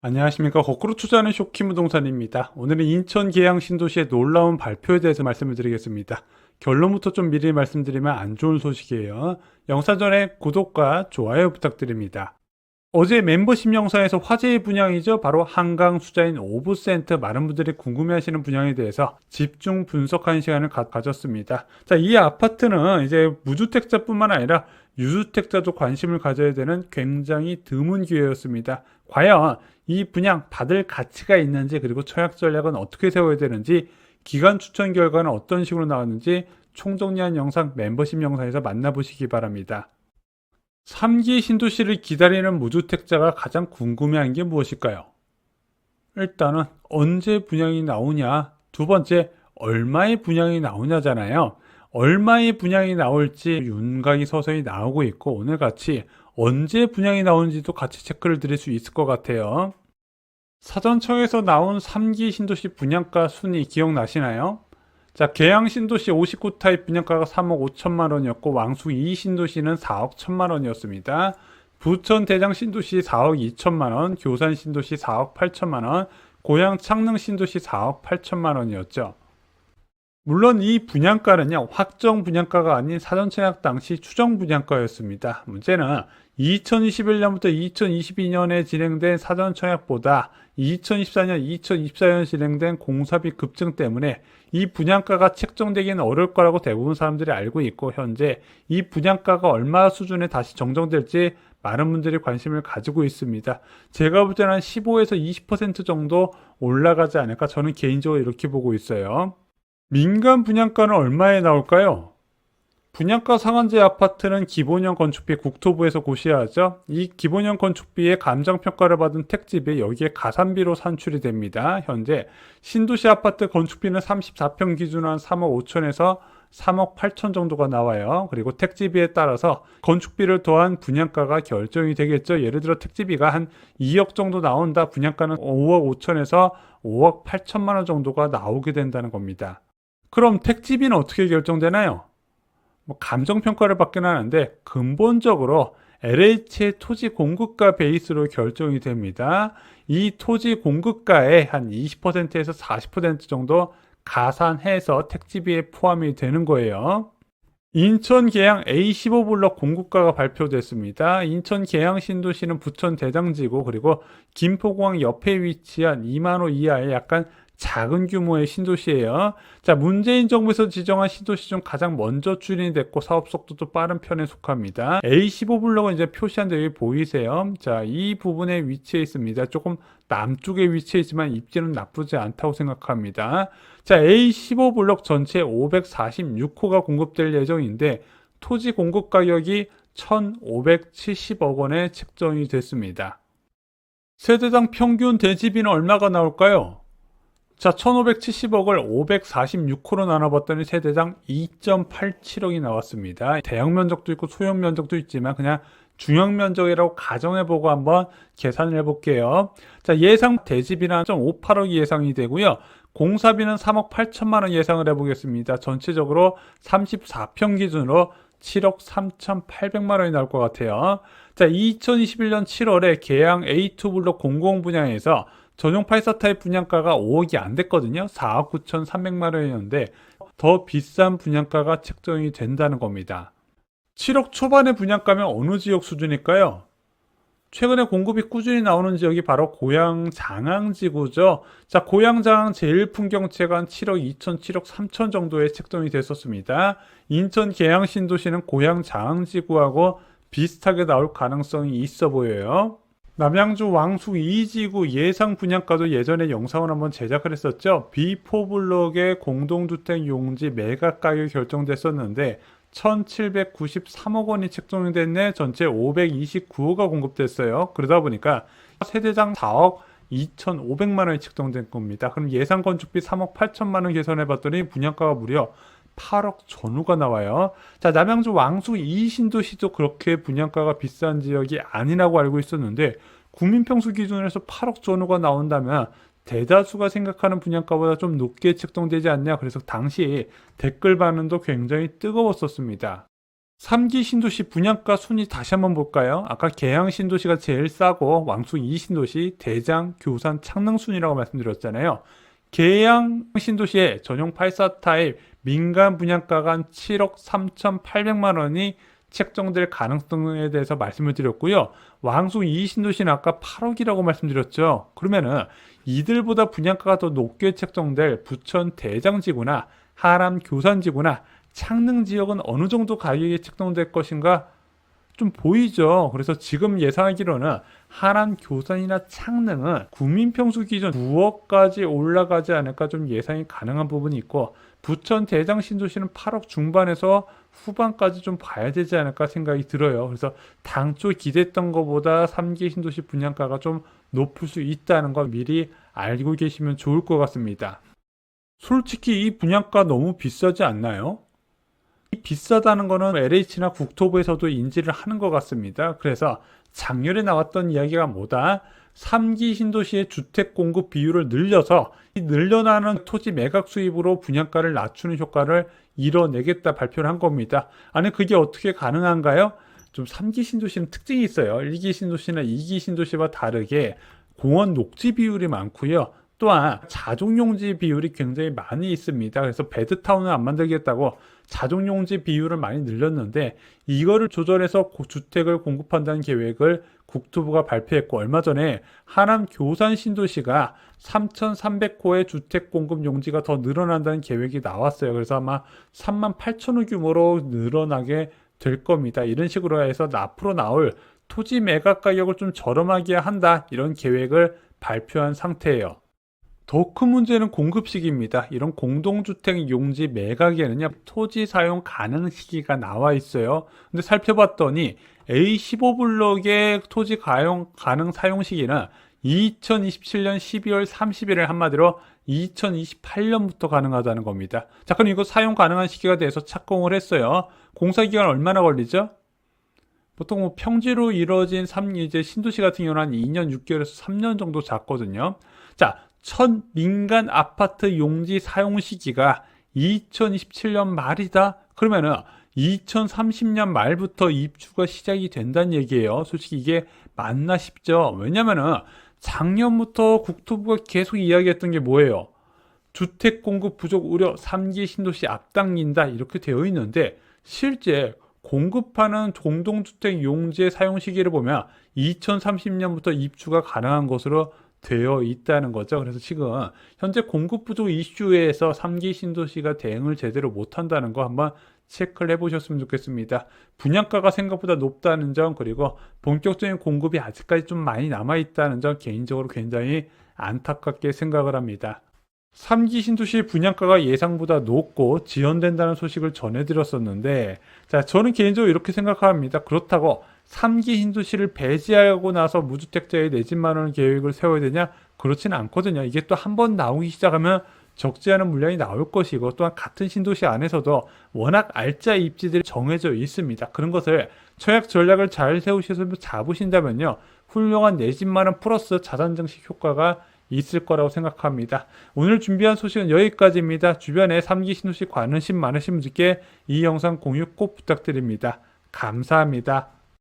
안녕하십니까. 거꾸로 투자하는 쇼키무동산입니다. 오늘은 인천 계양 신도시의 놀라운 발표에 대해서 말씀을 드리겠습니다. 결론부터 좀 미리 말씀드리면 안 좋은 소식이에요. 영상 전에 구독과 좋아요 부탁드립니다. 어제 멤버십 영상에서 화제의 분양이죠. 바로 한강 수자인 오브센트, 많은 분들이 궁금해하시는 분양에 대해서 집중 분석하는 시간을 가졌습니다. 자, 이 아파트는 이제 무주택자뿐만 아니라 유주택자도 관심을 가져야 되는 굉장히 드문 기회였습니다. 과연 이 분양 받을 가치가 있는지, 그리고 청약 전략은 어떻게 세워야 되는지, 기간 추천 결과는 어떤 식으로 나왔는지 총정리한 영상 멤버십 영상에서 만나보시기 바랍니다. 3기 신도시를 기다리는 무주택자가 가장 궁금해하는 게 무엇일까요? 일단은 언제 분양이 나오냐, 두 번째 얼마의 분양이 나오냐잖아요. 얼마의 분양이 나올지 윤곽이 서서히 나오고 있고, 오늘 같이 언제 분양이 나오는지도 같이 체크를 드릴 수 있을 것 같아요. 사전청에서 나온 3기 신도시 분양가 순위 기억나시나요? 자, 계양 신도시 59 타입 분양가가 3억 5천만 원이었고, 왕수 2 신도시는 4억 1천만 원이었습니다. 부천 대장 신도시 4억 2천만 원, 교산 신도시 4억 8천만 원, 고양 창릉 신도시 4억 8천만 원이었죠. 물론 이 분양가는요, 확정 분양가가 아닌 사전청약 당시 추정 분양가였습니다. 문제는 2021년부터 2022년에 진행된 사전청약보다 2024년, 2024년 진행된 공사비 급증 때문에 이 분양가가 책정되기는 어려울 거라고 대부분 사람들이 알고 있고, 현재 이 분양가가 얼마 수준에 다시 정정될지 많은 분들이 관심을 가지고 있습니다. 제가 볼 때는 한 15에서 20% 정도 올라가지 않을까, 저는 개인적으로 이렇게 보고 있어요. 민간 분양가는 얼마에 나올까요? 분양가 상한제 아파트는 기본형 건축비 국토부에서 고시하죠. 이 기본형 건축비의 감정평가를 받은 택지비, 여기에 가산비로 산출이 됩니다. 현재 신도시 아파트 건축비는 34평 기준으로 한 3억 5천에서 3억 8천 정도가 나와요. 그리고 택지비에 따라서 건축비를 더한 분양가가 결정이 되겠죠. 예를 들어 택지비가 한 2억 정도 나온다. 분양가는 5억 5천에서 5억 8천만 원 정도가 나오게 된다는 겁니다. 그럼 택지비는 어떻게 결정되나요? 감정평가를 받긴 하는데 근본적으로 LH의 토지 공급가 베이스로 결정이 됩니다. 이 토지 공급가의 한 20%에서 40% 정도 가산해서 택지비에 포함이 되는 거예요. 인천 계양 A15블럭 공급가가 발표됐습니다. 인천 계양 신도시는 부천 대장지구, 그리고 김포공항 옆에 위치한 2만 호 이하의 약간 작은 규모의 신도시예요. 자, 문재인 정부에서 지정한 신도시 중 가장 먼저 추진이 됐고, 사업 속도도 빠른 편에 속합니다. A15블럭은 이제 표시한 데 여기 보이세요? 자, 이 부분에 위치해 있습니다. 조금 남쪽에 위치해 있지만 입지는 나쁘지 않다고 생각합니다. 자, A15블럭 전체 546호가 공급될 예정인데, 토지 공급 가격이 1,570억 원에 책정이 됐습니다. 세대당 평균 대지비는 얼마가 나올까요? 자, 1,570억을 546호로 나눠봤더니 세대당 2.87억이 나왔습니다. 대형 면적도 있고 소형 면적도 있지만 그냥 중형 면적이라고 가정해보고 한번 계산을 해볼게요. 자, 예상 대지비는 1.58억이 예상이 되고요. 공사비는 3억 8천만 원 예상을 해보겠습니다. 전체적으로 34평 기준으로 7억 3,800만 원이 나올 것 같아요. 자, 2021년 7월에 계양 A2블록 공공 분양에서 전용 84 타입 분양가가 5억이 안 됐거든요. 4억 9,300만 원이었는데 더 비싼 분양가가 책정이 된다는 겁니다. 7억 초반의 분양가면 어느 지역 수준일까요? 최근에 공급이 꾸준히 나오는 지역이 바로 고양 장항지구죠. 자, 고양 장항 제1풍경채가 한 7억 2천, 7억 3천 정도에 책정이 됐었습니다. 인천 계양 신도시는 고양 장항지구하고 비슷하게 나올 가능성이 있어 보여요. 남양주 왕수 2지구 예상 분양가도 예전에 영상을 한번 제작을 했었죠. B4블록의 공동주택 용지 매각 가격이 결정됐었는데 1,793억 원이 책정이 됐네. 전체 529호가 공급됐어요. 그러다 보니까 세대당 4억 2,500만 원이 책정된 겁니다. 그럼 예상 건축비 3억 8천만 원 계산해 봤더니 분양가가 무려 8억 전후가 나와요. 자, 남양주 왕수 2신도시도 그렇게 분양가가 비싼 지역이 아니라고 알고 있었는데 국민평수 기준에서 8억 전후가 나온다면 대다수가 생각하는 분양가보다 좀 높게 책정되지 않냐. 그래서 당시 댓글 반응도 굉장히 뜨거웠었습니다. 3기 신도시 분양가 순위 다시 한번 볼까요? 아까 계양 신도시가 제일 싸고 왕숙 2 신도시, 대장, 교산, 창릉 순위라고 말씀드렸잖아요. 계양 신도시의 전용 84 타입 민간 분양가가 한 7억 3,800만 원이 책정될 가능성에 대해서 말씀을 드렸고요. 왕숙 2 신도시는 아까 8억이라고 말씀드렸죠. 그러면은 이들보다 분양가가 더 높게 책정될 부천 대장지구나 하남 교산지구나 창릉 지역은 어느 정도 가격이 책정될 것인가 좀 보이죠. 그래서 지금 예상하기로는 하남 교산이나 창릉은 국민평수 기준 9억까지 올라가지 않을까 좀 예상이 가능한 부분이 있고, 부천 대장 신도시는 8억 중반에서 후반까지 좀 봐야 되지 않을까 생각이 들어요. 그래서 당초 기대했던 것보다 3기 신도시 분양가가 좀 높을 수 있다는 거 미리 알고 계시면 좋을 것 같습니다. 솔직히 이 분양가 너무 비싸지 않나요? 비싸다는 거는 LH나 국토부에서도 인지를 하는 것 같습니다. 그래서 작년에 나왔던 이야기가 뭐다? 3기 신도시의 주택 공급 비율을 늘려서 이 늘려나는 토지 매각 수입으로 분양가를 낮추는 효과를 이뤄내겠다 발표를 한 겁니다. 아니 그게 어떻게 가능한가요? 좀 3기 신도시는 특징이 있어요. 1기 신도시나 2기 신도시와 다르게 공원 녹지 비율이 많고요. 또한 자족용지 비율이 굉장히 많이 있습니다. 그래서 베드타운을 안 만들겠다고 자족용지 비율을 많이 늘렸는데, 이거를 조절해서 주택을 공급한다는 계획을 국토부가 발표했고, 얼마 전에 하남 교산 신도시가 3,300호의 주택 공급 용지가 더 늘어난다는 계획이 나왔어요. 그래서 아마 38,000호 규모로 늘어나게 될 겁니다. 이런 식으로 해서 앞으로 나올 토지 매각 가격을 좀 저렴하게 한다, 이런 계획을 발표한 상태예요. 더 큰 문제는 공급 시기입니다. 이런 공동주택 용지 매각에는요, 토지 사용 가능 시기가 나와 있어요. 근데 살펴봤더니 A15블록의 토지 가능 사용 시기는 2027년 12월 30일에 한마디로 2028년부터 가능하다는 겁니다. 자, 그럼 이거 사용 가능한 시기가 돼서 착공을 했어요. 공사 기간 얼마나 걸리죠? 보통 뭐 평지로 이루어진 이제 신도시 같은 경우는 한 2년 6개월에서 3년 정도 잡거든요. 자, 첫 민간 아파트 용지 사용 시기가 2027년 말이다. 그러면은 2030년 말부터 입주가 시작이 된다는 얘기예요. 솔직히 이게 맞나 싶죠. 왜냐면은 작년부터 국토부가 계속 이야기했던 게 뭐예요? 주택 공급 부족 우려 3기 신도시 앞당긴다, 이렇게 되어 있는데, 실제 공급하는 공동주택 용지의 사용 시기를 보면 2030년부터 입주가 가능한 것으로 되어 있다는 거죠. 그래서 지금 현재 공급 부족 이슈에서 3기 신도시가 대응을 제대로 못한다는 거 한번 체크를 해보셨으면 좋겠습니다. 분양가가 생각보다 높다는 점, 그리고 본격적인 공급이 아직까지 좀 많이 남아있다는 점, 개인적으로 굉장히 안타깝게 생각을 합니다. 3기 신도시 분양가가 예상보다 높고 지연된다는 소식을 전해드렸었는데, 자, 저는 개인적으로 이렇게 생각합니다. 그렇다고 3기 신도시를 배제하고 나서 무주택자의 내 집 마련 계획을 세워야 되냐? 그렇지는 않거든요. 이게 또 한 번 나오기 시작하면 적지 않은 물량이 나올 것이고, 또한 같은 신도시 안에서도 워낙 알짜 입지들이 정해져 있습니다. 그런 것을 청약 전략을 잘 세우셔서 잡으신다면요, 훌륭한 내 집 마련 플러스 자산 증식 효과가 있을 거라고 생각합니다. 오늘 준비한 소식은 여기까지입니다. 주변에 3기 신도시 관심 많으신 분들께 이 영상 공유 꼭 부탁드립니다. 감사합니다.